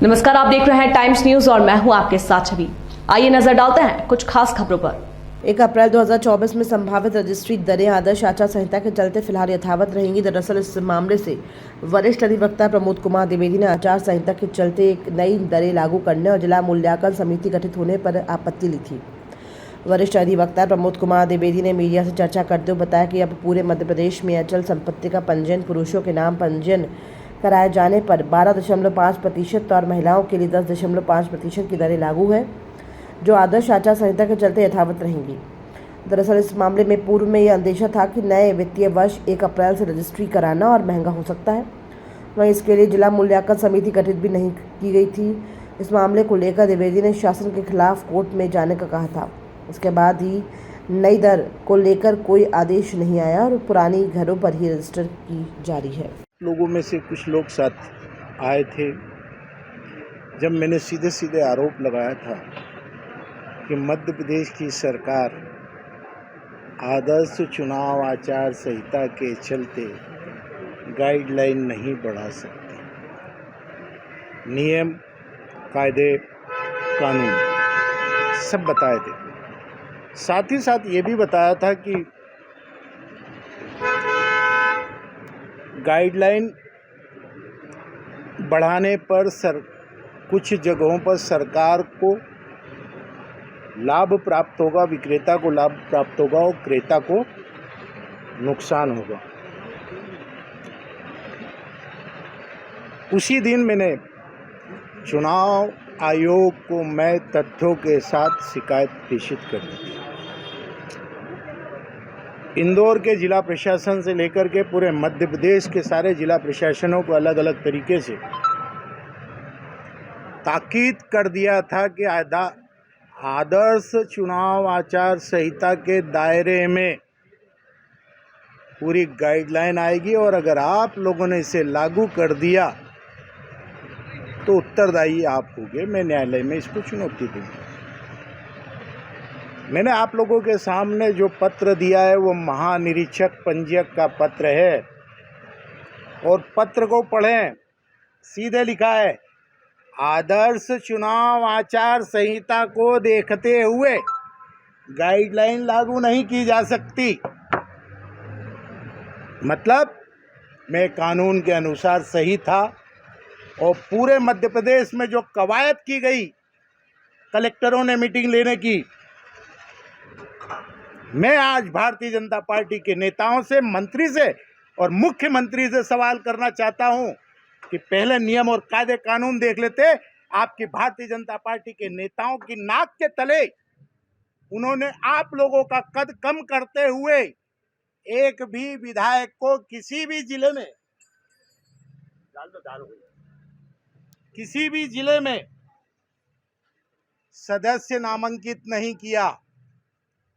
नमस्कार, आप देख रहे हैं टाइम्स न्यूज और मैं हूं आपके साथ छवि। आइए नजर डालते हैं कुछ खास खबरों पर। 1 अप्रैल 2024 में संभावित रजिस्ट्री दरें आदर्श आचार संहिता के चलते फिलहाल यथावत रहेंगी। दरअसल इस मामले से वरिष्ठ अधिवक्ता प्रमोद कुमार द्विवेदी ने आचार संहिता के चलते एक नई दरें लागू करने और जिला मूल्यांकन समिति गठित होने पर आपत्ति ली थी। वरिष्ठ अधिवक्ता प्रमोद कुमार द्विवेदी ने मीडिया से चर्चा करते हुए बताया कि अब पूरे मध्य प्रदेश में अचल संपत्ति का पंजीयन पुरुषों के नाम पंजीयन कराए जाने पर 12.5% और महिलाओं के लिए 10.5% की दरें लागू है, जो आदर्श आचार संहिता के चलते यथावत रहेंगी। दरअसल इस मामले में पूर्व में यह अंदेशा था कि नए वित्तीय वर्ष 1 अप्रैल से रजिस्ट्री कराना और महंगा हो सकता है। वहीं इसके लिए जिला मूल्यांकन समिति गठित भी नहीं की गई थी। इस मामले को लेकर द्विवेदी ने शासन के खिलाफ कोर्ट में जाने का कहा था। उसके बाद ही नई दर को लेकर कोई आदेश नहीं आया और पुरानी घरों पर ही रजिस्टर की जारी है। लोगों में से कुछ लोग साथ आए थे जब मैंने सीधे सीधे आरोप लगाया था कि मध्य प्रदेश की सरकार आदर्श चुनाव आचार संहिता के चलते गाइडलाइन नहीं बढ़ा सकती। नियम, कायदे, कानून सब बताए थे। साथ ही साथ ये भी बताया था कि गाइडलाइन बढ़ाने पर कुछ जगहों पर सरकार को लाभ प्राप्त होगा, विक्रेता को लाभ प्राप्त होगा और क्रेता को नुकसान होगा। उसी दिन मैंने चुनाव आयोग को मैं तथ्यों के साथ शिकायत प्रेषित कर दी थी। इंदौर के जिला प्रशासन से लेकर के पूरे मध्य प्रदेश के सारे जिला प्रशासनों को अलग अलग तरीके से ताकीद कर दिया था कि आदर्श चुनाव आचार संहिता के दायरे में पूरी गाइडलाइन आएगी और अगर आप लोगों ने इसे लागू कर दिया तो उत्तरदायी आप होंगे। मैं न्यायालय में इसको चुनौती दूंगा। मैंने आप लोगों के सामने जो पत्र दिया है वो महानिरीक्षक पंजीयक का पत्र है और पत्र को पढ़ें। सीधे लिखा है, आदर्श चुनाव आचार संहिता को देखते हुए गाइडलाइन लागू नहीं की जा सकती। मतलब मैं कानून के अनुसार सही था और पूरे मध्य प्रदेश में जो कवायद की गई कलेक्टरों ने मीटिंग लेने की, मैं आज भारतीय जनता पार्टी के नेताओं से, मंत्री से और मुख्यमंत्री से सवाल करना चाहता हूं कि पहले नियम और कायदे कानून देख लेते। आपकी भारतीय जनता पार्टी के नेताओं की नाक के तले उन्होंने आप लोगों का कद कम करते हुए एक भी विधायक को किसी भी जिले में सदस्य नामांकित नहीं किया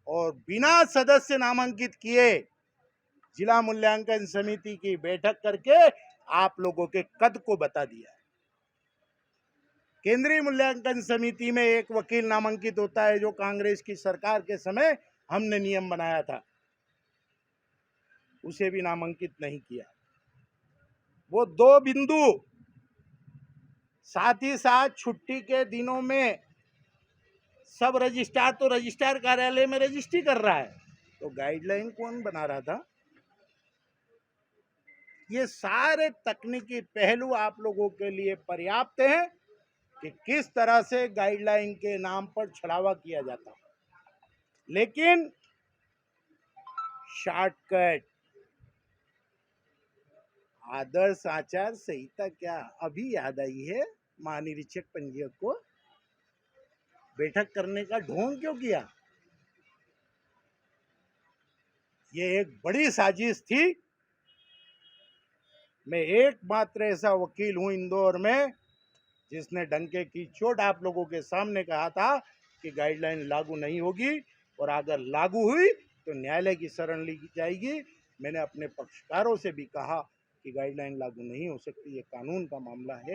और बिना सदस्य नामांकित किए जिला मूल्यांकन समिति की बैठक करके आप लोगों के कद को बता दिया। केंद्रीय मूल्यांकन समिति में एक वकील नामांकित होता है, जो कांग्रेस की सरकार के समय हमने नियम बनाया था, उसे भी नामांकित नहीं किया। वो 2 बिंदु, साथ ही साथ छुट्टी के दिनों में सब रजिस्ट्रार तो रजिस्ट्रार कार्यालय में रजिस्ट्री कर रहा है, तो गाइडलाइन कौन बना रहा था? ये सारे तकनीकी पहलू आप लोगों के लिए पर्याप्त हैं कि किस तरह से गाइडलाइन के नाम पर छलावा किया जाता। लेकिन शॉर्टकट आदर्श आचार संहिता क्या अभी याद आई है? महानिरीक्षक पंजीयक को बैठक करने का ढोंग क्यों किया? ये एक बड़ी साजिश थी। मैं एकमात्र ऐसा वकील हूं इंदौर में जिसने डंके की चोट आप लोगों के सामने कहा था कि गाइडलाइन लागू नहीं होगी और अगर लागू हुई तो न्यायालय की शरण ली जाएगी। मैंने अपने पक्षकारों से भी कहा कि गाइडलाइन लागू नहीं हो सकती, ये कानून का मामला है।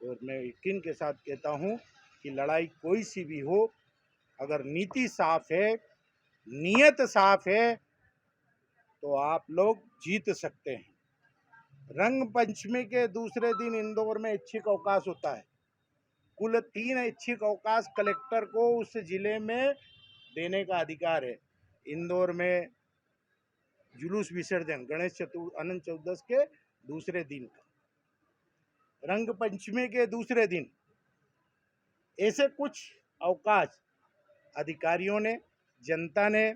और मैं यकीन के साथ कहता हूं कि लड़ाई कोई सी भी हो, अगर नीति साफ है, नीयत साफ है, तो आप लोग जीत सकते हैं। रंग पंचमी के दूसरे दिन इंदौर में इच्छिक अवकाश होता है। कुल 3 ऐच्छिक अवकाश कलेक्टर को उस जिले में देने का अधिकार है। इंदौर में जुलूस विसर्जन गणेश अनंत चतुर्दशी के दूसरे दिन का, रंग पंचमी के दूसरे दिन, ऐसे कुछ अवकाश अधिकारियों ने, जनता ने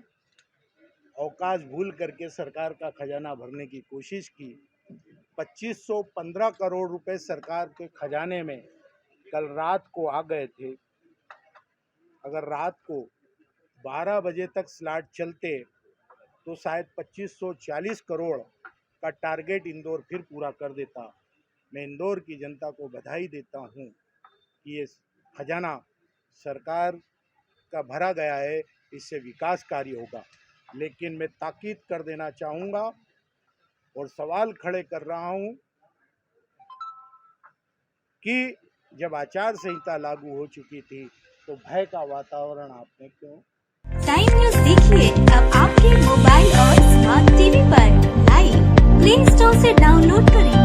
अवकाश भूल करके सरकार का खजाना भरने की कोशिश की। 2515 करोड़ रुपए सरकार के खजाने में कल रात को आ गए थे। अगर रात को 12 बजे तक स्लॉट चलते तो शायद 2540 करोड़ का टारगेट इंदौर फिर पूरा कर देता। मैं इंदौर की जनता को बधाई देता हूं कि ये खजाना सरकार का भरा गया है, इससे विकास कार्य होगा। लेकिन मैं ताकीद कर देना चाहूँगा और सवाल खड़े कर रहा हूँ कि जब आचार संहिता लागू हो चुकी थी तो भय का वातावरण आपने क्यों? टाइम न्यूज देखिए अब आपके मोबाइल और स्मार्ट टीवी पर लाइव प्ले स्टोर से डाउनलोड करें।